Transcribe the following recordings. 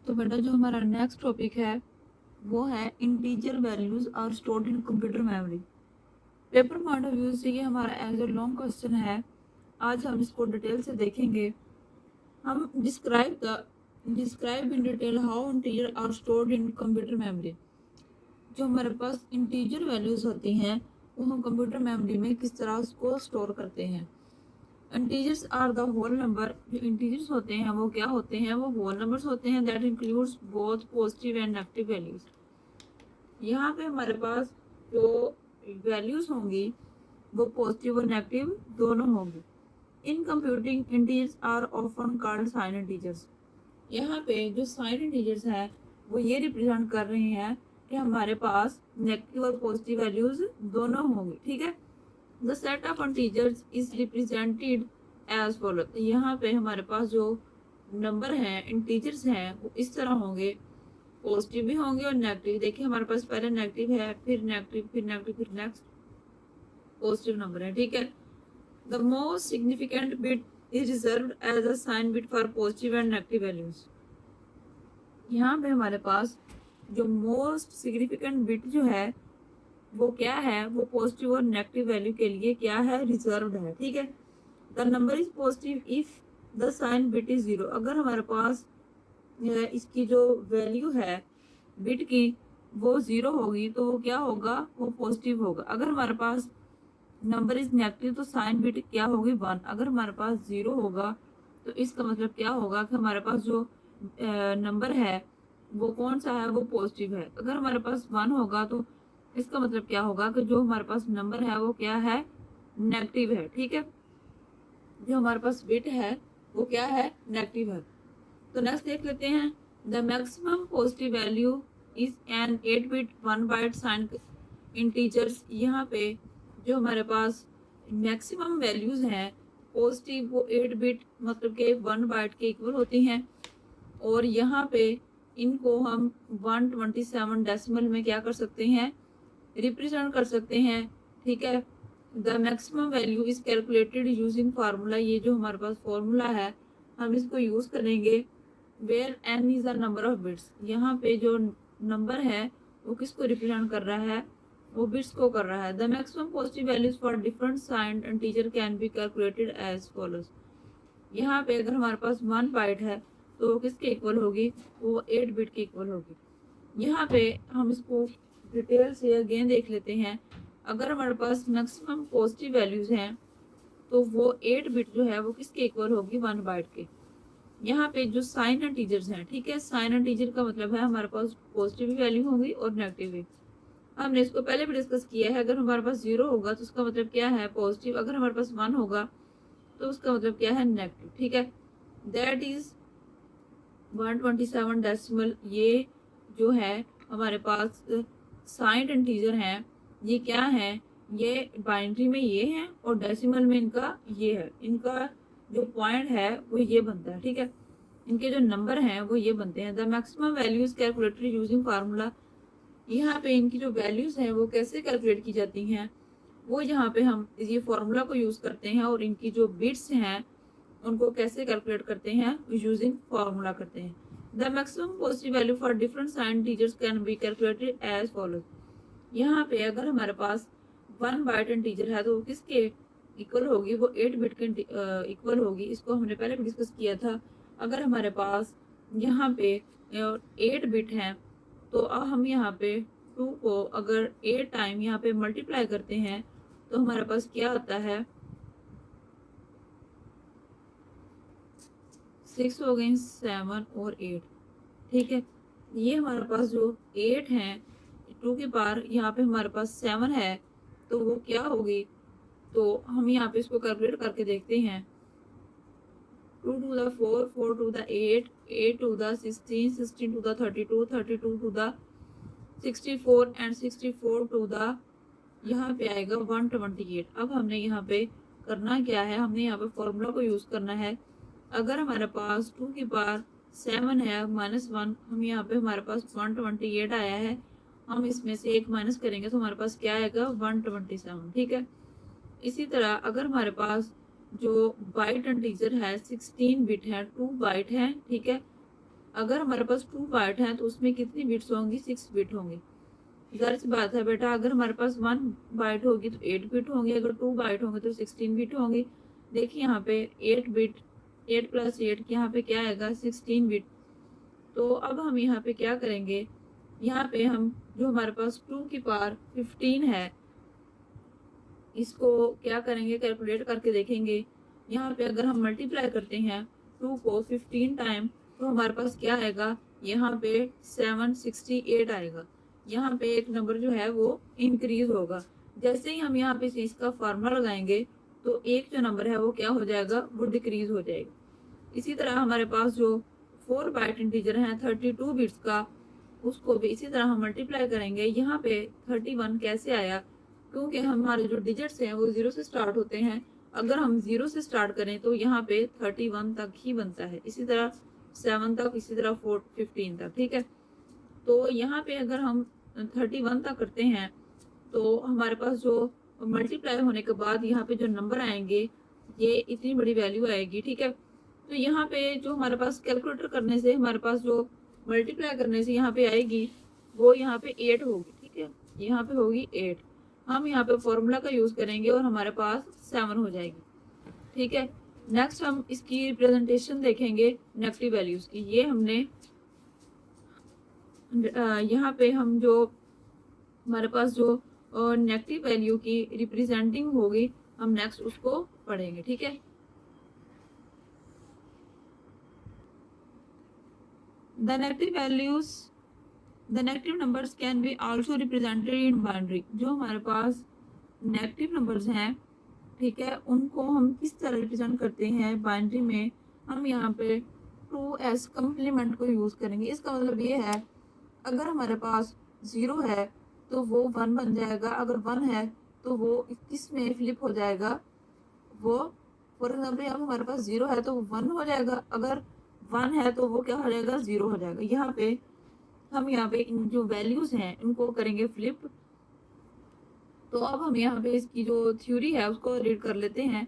तो बेटा जो हमारा नेक्स्ट टॉपिक है वो है integer values are stored in computer memory. Paper point of view से ये हमारा एज ए लॉन्ग क्वेश्चन है। आज हम इसको डिटेल से देखेंगे। हम describe in detail how integer are stored in computer memory. जो हमारे पास इंटीजर वैल्यूज होती हैं वो हम कंप्यूटर मेमोरी में किस तरह उसको स्टोर करते हैं। Integers are the whole number. जो इंटीजर्स होते हैं वो क्या होते हैं, वो होल नंबर्स होते हैं that includes both positive and negative values. यहाँ पे हमारे पास जो वैल्यूज होंगी वो पॉजिटिव और नेगेटिव दोनों होंगी। In computing integers are often called sign integers. यहाँ पे जो साइन इंटीजर्स है वो ये रिप्रेजेंट कर रहे हैं कि हमारे पास नेगेटिव और पॉजिटिव वैल्यूज दोनों होंगी। ठीक है, the set of integers is represented as follow. यहाँ पे हमारे पास जो नंबर हैं इंटीजर्स हैं वो इस तरह होंगे, पॉजिटिव भी होंगे और नेगेटिव। देखिए हमारे पास पहले नेगेटिव है, फिर नेगेटिव, फिर नेगेटिव, फिर नेक्स्ट पॉजिटिव नंबर है। ठीक है, the most significant bit is reserved as a sign bit for positive and negative values. यहाँ पे हमारे पास जो मोस्ट सिग्निफिकेंट बिट जो है वो क्या है, वो पॉजिटिव और नेगेटिव वैल्यू के लिए क्या है, रिजर्व्ड है। ठीक है, the number is positive if the sign bit is zero. अगर हमारे पास इसकी जो वैल्यू है बिट की वो जीरो होगी तो वो क्या होगा, वो पॉजिटिव होगा। अगर हमारे पास नंबर इज नेगेटिव तो साइन बिट क्या होगी, वन। अगर हमारे पास जीरो होगा तो इसका मतलब क्या होगा कि हमारे पास जो नंबर है वो कौन सा है, वो पॉजिटिव है। अगर हमारे पास वन होगा तो इसका मतलब क्या होगा कि जो हमारे पास नंबर है वो क्या है, नेगेटिव है। ठीक है, जो हमारे पास बिट है वो क्या है, नेगेटिव है। तो नेक्स्ट देख लेते हैं, the maximum positive value is an 8 bit 1 byte sign integers. यहाँ पे जो हमारे पास मैक्सिमम वैल्यूज हैं पॉजिटिव वो 8 बिट मतलब के 1 बाइट के इक्वल होती हैं। और यहाँ पे इनको हम 127 डेसिमल में क्या कर सकते हैं, रिप्रेजेंट कर सकते हैं। ठीक है, the maximum value is calculated using formula. ये जो हमारे पास फॉर्मूला है हम इसको यूज करेंगे। Where N is the number of bits. यहाँ पे जो नंबर है वो किसको रिप्रेजेंट कर रहा है, वो बिट्स को कर रहा है। The maximum positive values for different signed integer can be calculated as follows. यहाँ पे अगर हमारे पास 1 बाइट है तो वो किसके इक्वल होगी, वो 8 बिट के इक्वल होगी। यहाँ पे हम इसको डिटेल से अगेन देख लेते हैं। अगर हमारे पास मैक्सिमम पॉजिटिव वैल्यूज हैं तो वो 8 बिट जो है वो किसके इक्वल होगी, 1 बाइट के। यहाँ पे जो साइन इंटीजर्स हैं, ठीक है, साइन इंटीजर का मतलब है हमारे पास पॉजिटिव वैल्यू होगी और नेगेटिव भी। हमने इसको पहले भी डिस्कस किया है। अगर हमारे पास 0 होगा तो उसका मतलब क्या है, पॉजिटिव। अगर हमारे पास 1 होगा तो उसका मतलब क्या है, नेगेटिव। ठीक है, दैट इज 127 डेसिमल। ये जो है हमारे पास साइन इंटीजर हैं, ये क्या है, ये बाइनरी में ये है और डेसिमल में इनका ये है। इनका जो पॉइंट है वो ये बनता है। ठीक है, इनके जो नंबर हैं वो ये बनते हैं। The maximum values calculated using formula. यहाँ पे इनकी जो वैल्यूज हैं वो कैसे कैलकुलेट की जाती हैं, वो यहाँ पे हम ये फॉर्मूला को यूज करते हैं। और इनकी जो बिट्स हैं उनको कैसे कैलकुलेट करते हैं, यूजिंग फॉर्मूला करते हैं। The maximum positive value for different sign integers can be calculated as follows. यहाँ पे अगर हमारे पास 1 बाइट इंटीजर है तो वो किसके इक्वल होगी, वो 8 बिट के इक्वल होगी। इसको हमने पहले भी डिस्कस किया था। अगर हमारे पास यहाँ पे 8 बिट हैं तो हम यहाँ पे 2 को अगर 8 टाइम यहाँ पे मल्टीप्लाई करते हैं तो हमारे पास क्या आता है, 6 हो गई, 7 और 8। ठीक है, ये हमारे पास जो 8 है 2 की पावर यहाँ पे हमारे पास 7 है तो वो क्या होगी, तो हम यहाँ पे इसको कैलकुलेट करके देखते हैं। 2 to the 4, 4 to the 8, 8 to the 16, 16 to the 32, 32 to the 64 and 64 to the यहाँ पे आएगा 128। अब हमने यहाँ पे करना क्या है, हमने यहाँ पे फॉर्मूला को यूज करना है। अगर हमारे पास 2 की पावर 7 है -1, हम यहाँ पे हमारे पास 128 आया है, हम इसमें से 1 माइनस करेंगे तो हमारे पास क्या आएगा, 127। ठीक है, इसी तरह अगर हमारे पास जो बाइट इंटीजर है 16 बिट है, 2 बाइट है। ठीक है, अगर हमारे पास 2 बाइट हैं तो उसमें कितनी बिट्स होंगी, 6 बिट होंगी। ज़ाहिर सी बात है बेटा, अगर हमारे पास 1 बाइट होगी तो 8 बिट होंगी, अगर 2 बाइट होंगे तो 16 बिट होंगी। देखिए यहाँ पे 8 बिट, 8 प्लस 8 यहाँ पे क्या आएगा, 16 बिट। तो अब हम यहाँ पे क्या करेंगे, यहाँ पे हम जो हमारे पास 2 की पावर 15 है, इसको क्या करेंगे, कैलकुलेट करके देखेंगे। यहाँ पे अगर हम मल्टीप्लाई करते हैं 2 को 15 टाइम, तो हमारे पास क्या आएगा, यहाँ पे 768 आएगा। यहाँ पे एक नंबर जो है वो इंक्रीज होगा। जैसे ही हम यहाँ पे इसका फार्मूला लगाएंगे तो एक जो नंबर है वो क्या हो जाएगा, वो डिक्रीज हो जाएगा। इसी तरह हमारे पास जो 4 बाइट इंटीजर है 32 बिट्स का, उसको भी इसी तरह हम मल्टीप्लाई करेंगे। यहाँ पे 31 कैसे आया, क्योंकि हमारे जो डिजिट्स हैं वो 0 से स्टार्ट होते हैं। अगर हम 0 से स्टार्ट करें तो यहाँ पे 31 तक ही बनता है, इसी तरह 7 तक, इसी तरह 15 तक, ठीक है। तो यहाँ पे अगर हम 31 तक करते हैं तो हमारे पास जो मल्टीप्लाई होने के बाद यहाँ पे जो नंबर आएंगे ये इतनी बड़ी वैल्यू आएगी, ठीक है। तो यहाँ पे जो हमारे पास कैलकुलेटर करने से हमारे पास जो मल्टीप्लाई करने से यहाँ पे आएगी वो यहाँ पे 8 होगी, ठीक है। यहाँ पे होगी 8। हम यहाँ पे फॉर्मूला का यूज करेंगे और हमारे पास 7 हो जाएगी, ठीक है। नेक्स्ट हम इसकी रिप्रेजेंटेशन देखेंगे नेगेटिव वैल्यूज की। ये हमने यहाँ पे हम जो हमारे पास जो नेगेटिव वैल्यू की रिप्रेजेंटिंग होगी, हम नेक्स्ट उसको पढ़ेंगे, ठीक है। The negative values, the negative numbers can be also represented in binary। जो हमारे पास नेगेटिव नंबर्स हैं, ठीक है, उनको हम किस तरह रिप्रेजेंट करते हैं बाइनरी में। हम यहाँ पे 2s कम्प्लीमेंट को यूज करेंगे। इसका मतलब ये है, अगर हमारे पास 0 है तो वो 1 बन जाएगा, अगर 1 है तो वो किस में फ्लिप हो जाएगा, वो फॉर एग्जाम्पल यहाँ पे हमारे पास 0 है तो वो 1 हो जाएगा, अगर 1 है तो वो क्या हो जाएगा, 0 हो जाएगा। यहाँ पे हम यहाँ पे इन जो वैल्यूज हैं इनको करेंगे फ्लिप। तो अब हम यहाँ पे इसकी जो थ्योरी है उसको रीड कर लेते हैं।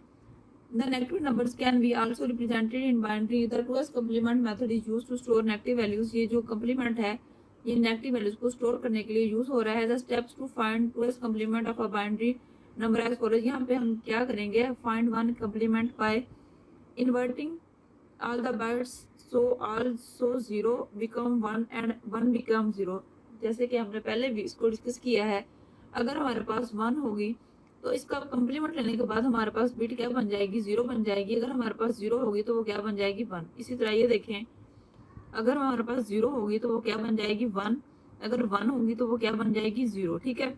The negative numbers can be also represented in binary. The 2s complement method is used to store negative values. ये जो कम्प्लीमेंट है ये नेगेटिव वैल्यूज को स्टोर करने के लिए यूज हो रहा है। The steps to find 2s complement of a binary number as follows. यहाँ पे हम क्या करेंगे, find 1 complement by inverting all the bytes, so also 0 become 1 and 1 become 0। जैसे कि हमने पहले भी इसको डिस्कस किया है, अगर हमारे पास 1 होगी तो इसका कम्प्लीमेंट लेने के बाद हमारे पास बिट क्या बन जाएगी, 0 बन जाएगी। अगर हमारे पास 0 होगी तो वो क्या बन जाएगी, 1। इसी तरह ये देखें, अगर हमारे पास 0 होगी तो वो क्या बन जाएगी, 1। अगर 1 होगी तो वो क्या बन जाएगी, 0, ठीक है।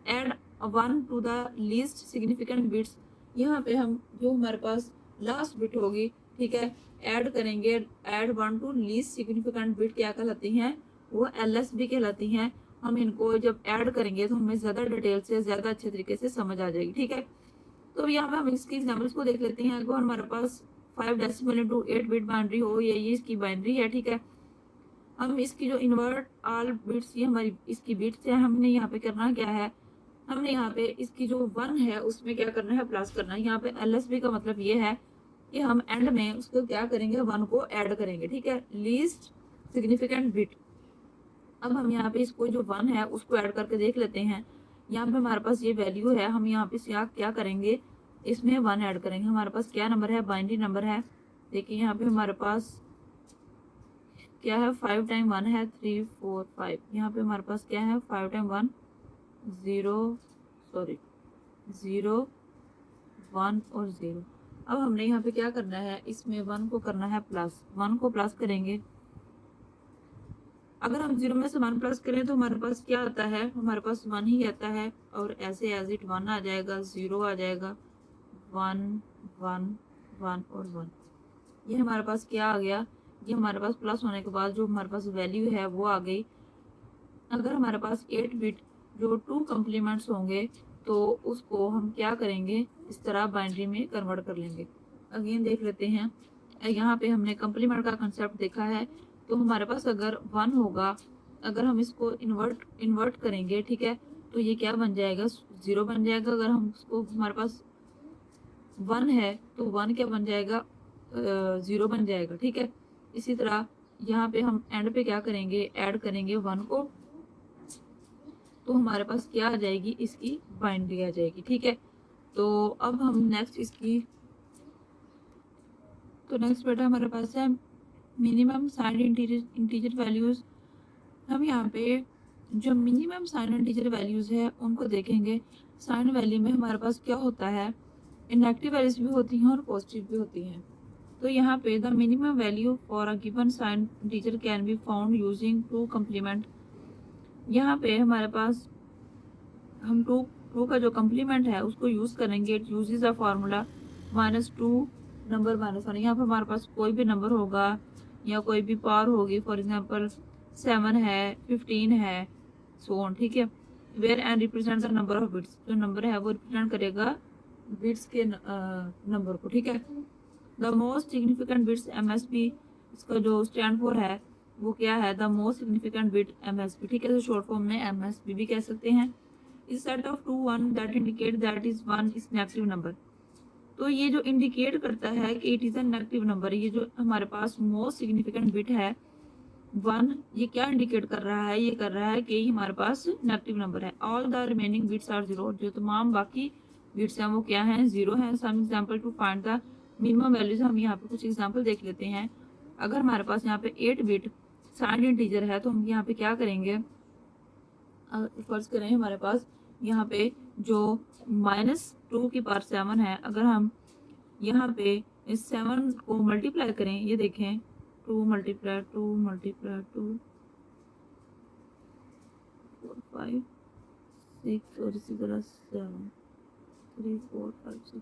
Add 1 to the least significant bits. यहाँ पे हम जो हमारे पास लास्ट बिट होगी, ठीक है, ऐड करेंगे। Add 1 to least significant bit क्या कहलाती हैं, वो LSB कहलाती हैं। हम इनको जब ऐड करेंगे तो हमें ज़्यादा डिटेल से, ज़्यादा अच्छे तरीके से समझ आ जाएगी, ठीक है। तो यहाँ पे हम इसकी एग्जाम्पल्स को देख लेते हैं। अगर हमारे पास 5 डेसिमल इंटू 8 बिट बाइनरी हो, ये इसकी बाइनरी है, ठीक है। हम इसकी जो इन्वर्ट ऑल बिट्स, ये हमारी इसकी बिट्स है, हमने यहाँ पे करना क्या है, हमने यहाँ पे इसकी जो 1 है उसमें क्या करना है, प्लस करना है। यहाँ पे LSB का मतलब ये है कि हम एंड में उसको क्या करेंगे, 1 को ऐड करेंगे, ठीक है, लीस्ट सिग्निफिकेंट बिट। अब हम यहाँ पे इसको जो 1 है उसको ऐड करके देख लेते हैं। यहाँ पे हमारे पास ये वैल्यू है, हम यहाँ पे क्या करेंगे, इसमें 1 ऐड करेंगे। हमारे पास क्या नंबर है, बाइनरी नंबर है। देखिए यहाँ पे हमारे पास क्या है, 5 टाइम 1 है 3 4 5। यहाँ पे हमारे पास क्या है, 5 टाइम 1 0 1 और 0। अब हमने यहाँ पे क्या करना है, इसमें 1 को करना है प्लस, 1 को प्लस करेंगे। अगर हम 0 में से 1 प्लस करें तो हमारे पास क्या आता है, हमारे पास 1 ही आता है, और ऐसे एज इट 1 आ जाएगा, 0 आ जाएगा, 1 1 1 और 1। ये हमारे पास क्या आ गया, ये हमारे पास प्लस होने के बाद जो हमारे पास वैल्यू है वो आ गई। अगर हमारे पास 8 बिट जो 2 कम्प्लीमेंट्स होंगे तो उसको हम क्या करेंगे, इस तरह बाइनरी में कन्वर्ट कर लेंगे। अगेन देख लेते हैं, यहाँ पे हमने कम्प्लीमेंट का कंसेप्ट देखा है। तो हमारे पास अगर 1 होगा, अगर हम इसको इन्वर्ट करेंगे, ठीक है, तो ये क्या बन जाएगा, 0 बन जाएगा। अगर हम उसको, हमारे पास 1 है तो 1 क्या बन जाएगा, 0 बन जाएगा, ठीक है। इसी तरह यहाँ पे हम एंड पे क्या करेंगे, ऐड करेंगे 1 को, तो हमारे पास क्या आ जाएगी, इसकी बाइनरी आ जाएगी। ठीक है, तो अब हम नेक्स्ट इसकी, तो नेक्स्ट बेटा हमारे पास है मिनिमम साइंड इंटीजर वैल्यूज। हम यहाँ पे जो मिनिमम साइंड इंटीजर वैल्यूज है उनको देखेंगे। साइंड वैल्यू में हमारे पास क्या होता है, इनएक्टिव वैल्यूज भी होती हैं और पॉजिटिव भी होती हैं। तो यहाँ पे the minimum value for a given signed integer can be found using two complement. यहाँ पे हमारे पास हम टू का जो कम्प्लीमेंट है उसको यूज़ करेंगे। It uses a formula -2 number -1। यहाँ पे हमारे पास कोई भी नंबर होगा या कोई भी पावर होगी, फॉर एग्जांपल 7 है, 15 है, सो ऑन। ठीक है, where and represent the number of bits. जो नंबर है वो रिप्रेजेंट करेगा बिट्स के नंबर को। ठीक है, the most significant bits MSB, इसका जो स्टैंड फॉर है वो क्या है, the most significant bit MSB। ठीक है, तो शॉर्ट फॉर्म में MSB भी कह सकते हैं। इस set of 2 1 that indicate that is 1 is negative number. तो ये जो इंडिकेट करता है कि it is a negative number, ये जो हमारे पास मोस्ट सिग्निफिकेंट बिट है 1, ये क्या इंडिकेट कर रहा है, ये कर रहा है कि हमारे पास नेगेटिव नंबर है। All the remaining bits are 0, जो तमाम बाकी बिट्स हैं वो क्या हैं, 0 हैं। Some example to find the minimum values. हम यहाँ पे कुछ एग्जांपल देख लेते हैं। अगर हमारे पास यहाँ पे 8 बिट साइंड इंटीजर है तो हम यहाँ पे क्या करेंगे, फर्ज करें हमारे पास यहाँ पे जो -2 की पावर 7 है, अगर हम यहाँ पे इस 7 को मल्टीप्लाई करें, ये देखें 2 मल्टीप्लाई 2 मल्टीप्लाई 2 4 5 6 और इसी तरह 7 3 4 5 6।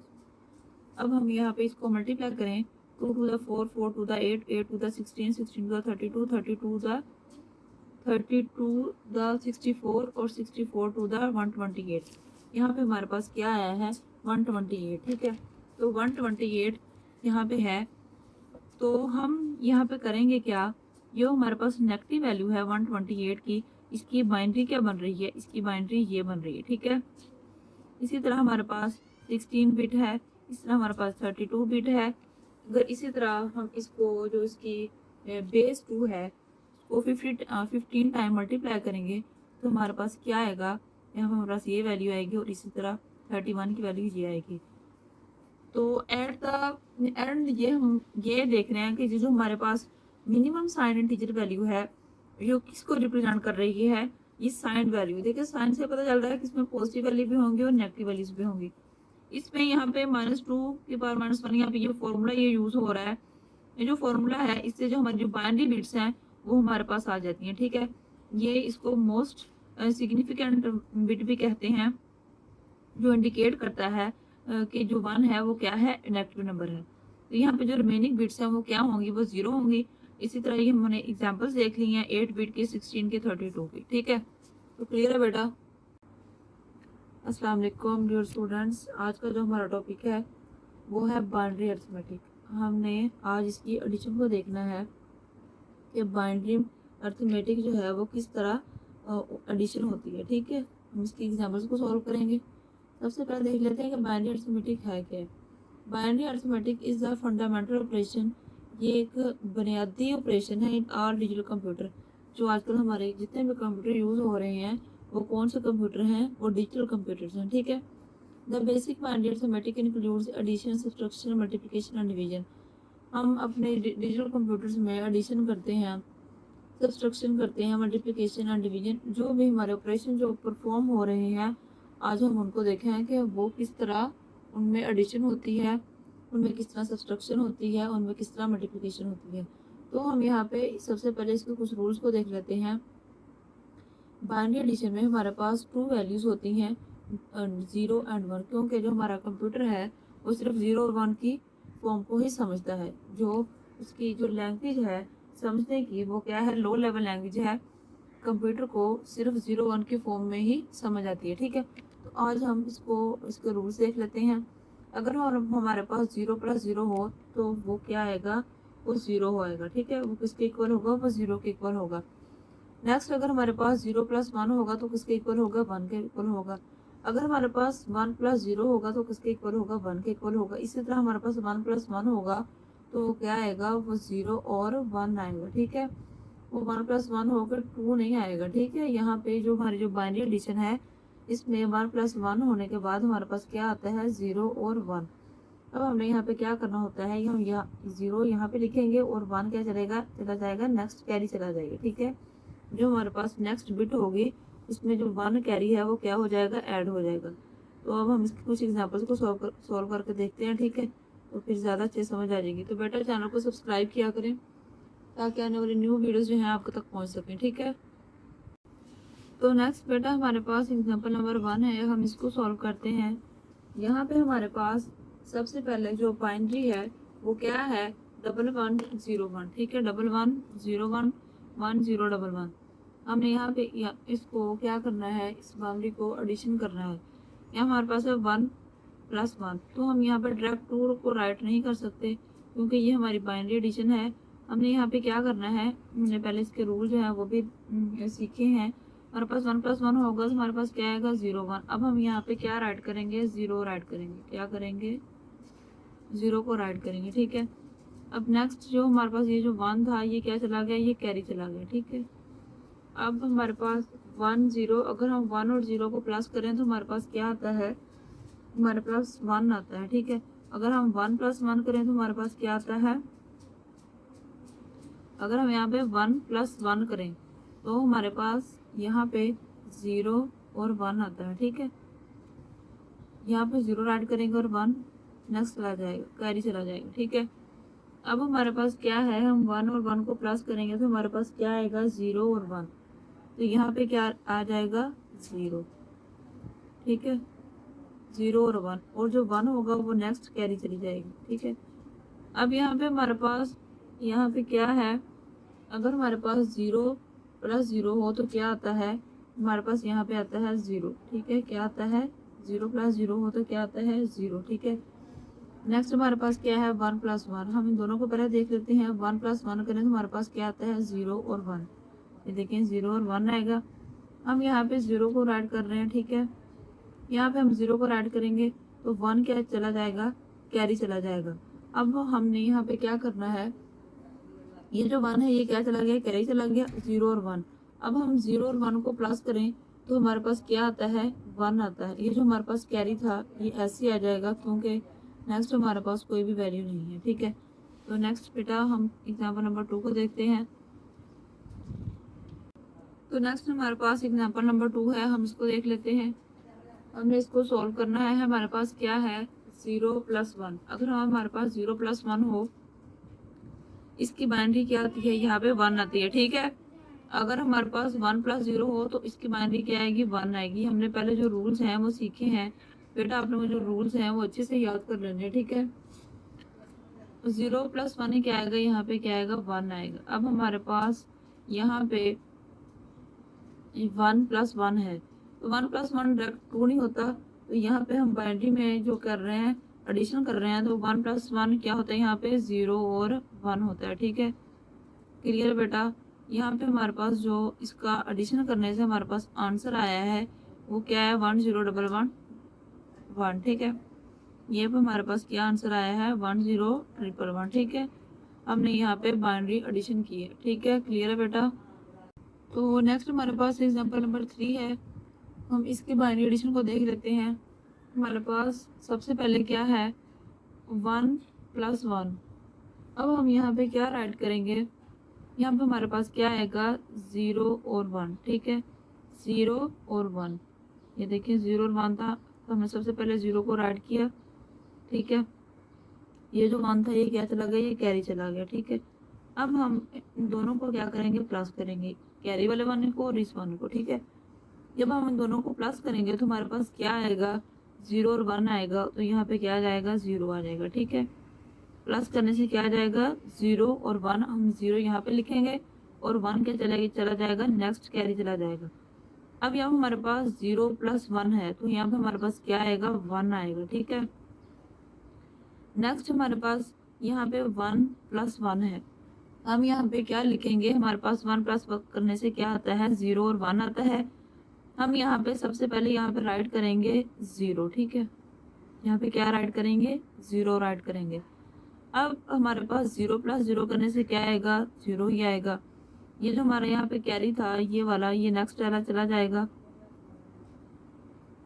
अब हम यहाँ पे इसको मल्टीप्लाई करें, 2 to the 4 4 to the 8 8 to the 16 16 to the 32 32 the 64 और 64 to the 128। यहाँ पे हमारे पास क्या आया है, 128। ठीक है, तो 128 यहाँ पे है। तो हम यहाँ पे करेंगे क्या, ये हमारे पास नेगेटिव वैल्यू है 128 की, इसकी बाइनरी क्या बन रही है, इसकी बाइनरी ये बन रही है। ठीक है, इसी तरह हमारे पास 16 बिट है, इस तरह हमारे पास 32 बिट है। अगर इसी तरह हम इसको जो इसकी बेस 2 है उसको 15 टाइम मल्टीप्लाई करेंगे तो हमारे पास क्या आएगा, यहाँ पर हमारे पास ये वैल्यू आएगी और इसी तरह 31 की वैल्यू ये आएगी। तो एट द एंड ये हम ये देख रहे हैं कि जो हमारे पास मिनिमम साइन इंटीजर वैल्यू है जो किसको रिप्रेजेंट कर रही है, ये साइन वैल्यू। देखिए साइन से पता चल रहा है कि इसमें पॉजिटिव वैल्यू भी होंगी और नेगेटिव वैल्यूज भी होंगी। इसमें यहाँ पे -2 की पावर -1, यहाँ पे ये फॉर्मूला ये यूज हो रहा है। ये जो फॉर्मूला है इससे जो हमारी जो बाइनरी बिट्स हैं वो हमारे पास आ जाती हैं। ठीक है, ये इसको मोस्ट सिग्निफिकेंट बिट भी कहते हैं, जो इंडिकेट करता है कि जो 1 है वो क्या है, नेगेटिव नंबर है। तो यहाँ पे जो रिमेनिंग बिट्स हैं वो क्या होंगी, वो 0 होंगी। इसी तरह ये हमने एग्जांपल्स देख ली हैं 8 बिट की, 16 की, 32 की। ठीक है, तो क्लियर है बेटा। अस्सलाम वालेकुम डियर स्टूडेंट्स, आज का जो हमारा टॉपिक है वो है बाइनरी अरिथमेटिक। हमने आज इसकी एडिशन को देखना है कि बाइनरी अरिथमेटिक जो है वो किस तरह एडिशन होती है। ठीक है, हम इसकी एग्जांपल्स को सॉल्व करेंगे। सबसे पहले देख लेते हैं कि बाइनरी अरिथमेटिक है क्या। Binary arithmetic is the fundamental operation, ये एक बुनियादी ऑपरेशन है इन ऑल डिजिटल कंप्यूटर। जो आजकल हमारे जितने भी कंप्यूटर यूज़ हो रहे हैं वो कौन से कंप्यूटर हैं, वो डिजिटल कंप्यूटर्स हैं। ठीक है, the basic binary arithmetic includes addition, subtraction, multiplication and division. हम अपने डिजिटल कंप्यूटर्स में एडिशन करते हैं, सब्सट्रैक्शन करते हैं, मल्टीप्लिकेशन एंड डिवीजन। जो भी हमारे ऑपरेशन जो परफॉर्म हो रहे हैं आज हम उनको देखें कि वो किस तरह उनमें एडिशन होती है, उनमें किस तरह सब्सट्रैक्शन होती है, उनमें किस तरह मल्टीप्लिकेशन होती है। तो हम यहाँ पे सबसे पहले इसके कुछ रूल्स को देख लेते हैं। बाइनरी एडिशन में हमारे पास 2 वैल्यूज़ होती हैं, 0 एंड 1, क्योंकि जो हमारा कंप्यूटर है वो सिर्फ 0 और 1 की फॉर्म को ही समझता है। जो उसकी जो लैंग्वेज है समझने की वो क्या है, लो लेवल लैंग्वेज है। कंप्यूटर को सिर्फ 0 1 की फॉर्म में ही समझ आती है। ठीक है, तो आज हम इसके रूल्स देख लेते हैं। अगर हमारे पास 0 + 0 हो तो वो क्या आएगा, वो 0 होएगा। ठीक है, वो किसके इक्वल होगा, वो 0 के इक्वल होगा। नेक्स्ट अगर हमारे पास 0 + 1 होगा तो किसके इक्वल होगा, 1 के इक्वल होगा। अगर हमारे पास 1 + 0 होगा तो किसके इक्वल होगा, 1 के इक्वल होगा। इसी तरह हमारे पास 1 + 1 होगा तो क्या आएगा, वो 0 और 1 आएगा। ठीक है, वो 1 + 1 होकर 2 नहीं आएगा। ठीक है, यहाँ पे जो हमारी जो बाइनरी एडिशन है इसमें 1 + 1 होने के बाद हमारे पास क्या आता है, 0 और 1। अब हमने यहाँ पे क्या करना होता है, हम यहाँ 0 यहाँ पे लिखेंगे और 1 क्या चला जाएगा नेक्स्ट कैरी चला जाएगा। ठीक है, जो हमारे पास नेक्स्ट बिट होगी इसमें जो 1 कैरी है वो क्या हो जाएगा, ऐड हो जाएगा। तो अब हम इसके कुछ एग्जाम्पल्स को सॉल्व करके देखते हैं। ठीक है, तो फिर ज़्यादा अच्छे समझ आ जाएगी। तो बेटा चैनल को सब्सक्राइब किया करें ताकि आने वाली न्यू वीडियोस जो हैं आपको तक पहुंच सकें। ठीक है, तो नेक्स्ट बेटा हमारे पास एग्जांपल नंबर 1 है, हम इसको सॉल्व करते हैं। यहाँ पे हमारे पास सबसे पहले जो बाइनरी है वो क्या है, 1101। ठीक है, 1101 1011। हमने यहाँ पे इसको क्या करना है, इस बाइनरी को एडिशन करना है। यहाँ हमारे पास है 1 + 1, तो हम यहाँ पे डायरेक्ट 2 को राइट नहीं कर सकते क्योंकि ये हमारी बाइनरी एडिशन है। हमने यहाँ पे क्या करना है, हमने पहले इसके रूल जो है वो भी सीखे हैं। हमारे पास 1 + 1 होगा तो हमारे पास क्या आएगा, 0 1। अब हम यहाँ पे क्या राइट करेंगे, 0 राइट करेंगे। क्या करेंगे, 0 को राइट करेंगे। ठीक है, अब नेक्स्ट जो हमारे पास ये जो 1 था ये क्या चला गया, ये कैरी चला गया। ठीक है, अब हमारे पास 1 0, अगर हम 1 और 0 को प्लस करें तो हमारे पास क्या आता है, हमारे पास 1 आता है। ठीक है, अगर हम 1 + 1 करें तो हमारे पास क्या आता है, अगर हम यहाँ पे 1 + 1 करें तो हमारे पास यहाँ पे 0 और 1 आता है। ठीक है, यहाँ पे 0 ऐड करेंगे और 1 नेक्स्ट चला जाएगा, कैरी चला जाएगा। ठीक है, अब हमारे पास क्या है, हम 1 और 1 को प्लस करेंगे तो हमारे पास क्या आएगा, 0 और 1। तो यहाँ पे क्या आ जाएगा, 0। ठीक है, 0 और 1, और जो 1 होगा वो नेक्स्ट कैरी चली जाएगी। ठीक है, अब यहाँ पे हमारे पास यहाँ पे क्या है, अगर हमारे पास 0 + 0 हो तो क्या आता है, हमारे पास यहाँ पे आता है 0। ठीक है, क्या आता है, 0 + 0 हो तो क्या आता है, 0। ठीक है, नेक्स्ट हमारे पास क्या है, 1 + 1। हम इन दोनों को पहले देख लेते हैं। 1 + 1 करें तो हमारे पास क्या आता है, 0 और 1। ये देखें 0 और 1 आएगा। हम यहाँ पे 0 को राइट कर रहे हैं। ठीक है, यहाँ पे हम 0 को राइट करेंगे तो 1 क्या चला जाएगा, कैरी चला जाएगा। अब हमने यहाँ पे क्या करना है, ये जो 1 है ये क्या चला गया, कैरी चला गया, 0 और 1। अब हम 0 और 1 को प्लस करें तो हमारे पास क्या आता है, 1 आता है। ये जो हमारे पास कैरी था ये ऐसे ही आ जाएगा क्योंकि नेक्स्ट हमारे पास कोई भी वैल्यू नहीं है। ठीक है, तो नेक्स्ट बेटा हम एग्जाम्पल नंबर 2 को देखते हैं। तो नेक्स्ट हमारे पास एग्जाम्पल नंबर 2 है, हम इसको देख लेते हैं। हमने इसको सॉल्व करना है। हमारे पास क्या है, 0 + 1। अगर हमारे पास 0 + 1 हो, इसकी बाइनरी क्या आती है, यहाँ पे 1 आती है। ठीक है, अगर हमारे पास 1 + 0 हो तो इसकी बाइनरी क्या आएगी, 1 आएगी। हमने पहले जो रूल्स हैं वो सीखे हैं बेटा, आपने वो जो रूल्स हैं वो अच्छे से याद कर लेने। ठीक है, 0 + 1 क्या आएगा, यहाँ पे क्या आएगा, 1 आएगा। अब हमारे पास यहाँ पे 1 + 1 है, तो 1 + 1 डायरेक्ट 2 नहीं होता। तो यहाँ पे हम बाइनरी में जो कर रहे हैं, एडिशन कर रहे हैं, तो 1 + 1 क्या होता है, यहाँ पे 0 और 1 होता है। ठीक है, क्लियर बेटा। यहाँ पे हमारे पास जो इसका एडिशन करने से हमारे पास आंसर आया है वो क्या है, 101111। ठीक है, ये पे हमारे पास क्या आंसर आया है, 10111। ठीक है, हमने यहाँ पे बाइनरी एडिशन की है। ठीक है, क्लियर है बेटा। तो नेक्स्ट हमारे पास एग्जांपल नंबर 3 है, हम इसके बाइनरी एडिशन को देख लेते हैं। हमारे पास सबसे पहले क्या है, 1 + 1। अब हम यहाँ पे क्या राइट करेंगे, यहाँ पे हमारे पास क्या आएगा, 0 और 1। ठीक है, 0 और 1, ये देखिए 0 और 1 था तो हमने सबसे पहले 0 को राइट किया। ठीक है, ये जो 1 था ये क्या चला गया, ये कैरी चला गया। ठीक है, अब हम इन दोनों को क्या करेंगे, प्लस करेंगे, कैरी वाले 1 को और इस 1 को। ठीक है, जब हम इन दोनों को प्लस करेंगे तो हमारे पास क्या आएगा, 0 और 1 आएगा। तो यहाँ पे क्या आ जाएगा, 0 आ जाएगा। ठीक है, प्लस करने से क्या आ जाएगा, 0 और 1। हम 0 यहाँ पे लिखेंगे और 1 क्या चला जाएगा, नेक्स्ट कैरी चला जाएगा। अब यहाँ हमारे पास 0 + 1 है, तो यहाँ पे हमारे पास क्या आएगा, 1 आएगा। ठीक है, नेक्स्ट हमारे पास यहाँ पे 1 + 1 है। हम यहाँ पे क्या लिखेंगे, हमारे पास 1 + 1 करने से क्या आता है, 0 और 1 आता है। हम यहाँ पे सबसे पहले यहाँ पे राइट करेंगे 0। ठीक है, यहाँ पे क्या राइट करेंगे, 0 राइट करेंगे। अब हमारे पास 0 प्लस 0 करने से क्या आएगा, 0 ही आएगा। ये जो हमारे यहाँ पे कैरी था ये वाला, ये नेक्स्ट वाला चला जाएगा।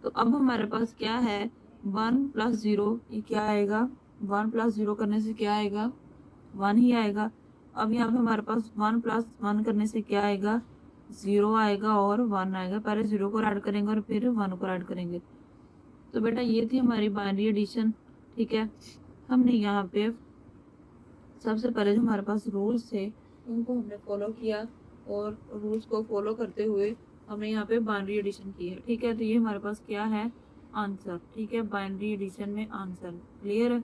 तो अब हमारे पास क्या है, 1 प्लस 0, ये क्या आएगा, 1 प्लस 0 करने से क्या आएगा, 1 ही आएगा। अब यहाँ पे हमारे पास 1 प्लस 1 करने से क्या आएगा, 0 आएगा और 1 आएगा। पहले 0 को ऐड करेंगे और फिर 1 को ऐड करेंगे। तो बेटा ये थी हमारी बाइनरी एडिशन। ठीक है, हमने यहाँ पे सबसे पहले जो हमारे पास रूल्स थे उनको हमने फॉलो किया, और रूल्स को फॉलो करते हुए हमने यहाँ पे बाइनरी एडिशन की है। ठीक है, तो ये हमारे पास क्या है, आंसर। ठीक है, बाइनरी एडिशन में आंसर क्लियर है।